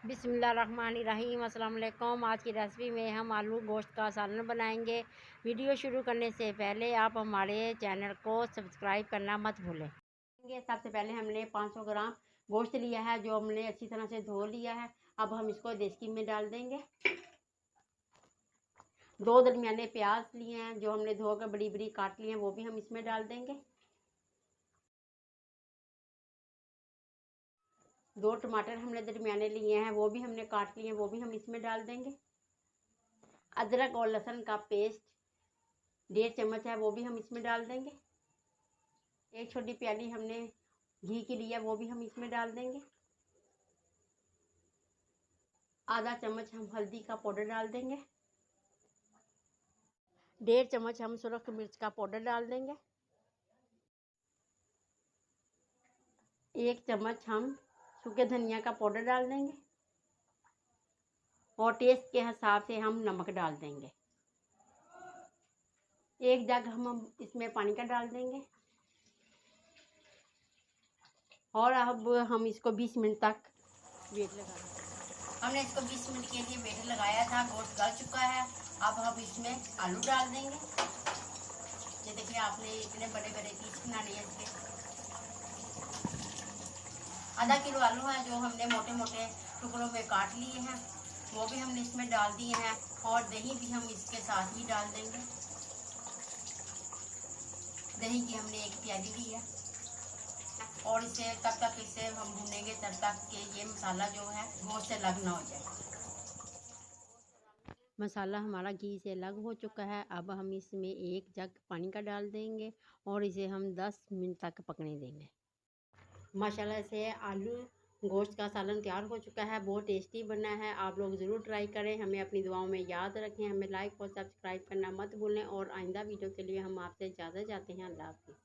बिस्मिल्लाहिर्रहमानिर्रहीम। अस्सलाम वालेकुम। आज की रेसिपी में हम आलू गोश्त का सालन बनाएंगे। वीडियो शुरू करने से पहले आप हमारे चैनल को सब्सक्राइब करना मत भूलें। सबसे पहले हमने 500 ग्राम गोश्त लिया है जो हमने अच्छी तरह से धो लिया है। अब हम इसको देसी में डाल देंगे। 2 दरमियाने प्याज लिए हैं जो हमने धो कर बड़ी बड़ी काट लिए हैं, वो भी हम इसमें डाल देंगे। 2 टमाटर हमने दरमियाने लिए हैं, वो भी हमने काट लिए हैं, वो भी हम इसमें डाल देंगे। अदरक और लहसुन का पेस्ट 1.5 चम्मच है, वो भी हम इसमें डाल देंगे। 1 छोटी प्याली हमने घी की लिया, वो भी हम इसमें डाल देंगे। आधा चम्मच हम हल्दी का पाउडर डाल देंगे। 1.5 चम्मच हम सुरख मिर्च का पाउडर डाल देंगे। 1 चम्मच हम सूखे धनिया का पाउडर डाल देंगे और टेस्ट के हिसाब से हम नमक डाल देंगे। 1 जग हम इसमें पानी का डाल देंगे और अब हम इसको 20 मिनट तक वेट लगाएंगे। हमने इसको 20 मिनट के लिए वेट लगाया था। गोश्त गल चुका है। अब हम इसमें आलू डाल देंगे। ये देखिए, आपने इतने बड़े बड़े पीस बना लिए इसके। आधा किलो आलू है जो हमने मोटे मोटे टुकड़ों में काट लिए हैं, वो भी हमने इसमें डाल दिए हैं और दही भी हम इसके साथ ही डाल देंगे। दही की हमने 1 प्याली ली है और इसे तब तक इसे हम भूनेंगे तब तक कि ये मसाला जो है गोश्त से अलग ना हो जाए। मसाला हमारा घी से अलग हो चुका है। अब हम इसमें 1 जग पानी का डाल देंगे और इसे हम 10 मिनट तक पकने देंगे। माशाल्लाह से आलू गोश्त का सालन तैयार हो चुका है। बहुत टेस्टी बना है। आप लोग ज़रूर ट्राई करें। हमें अपनी दुआओं में याद रखें। हमें लाइक और सब्सक्राइब करना मत भूलें और आइंदा वीडियो के लिए हम आपसे इजाज़त चाहते हैं। अल्लाह हाफ़िज़।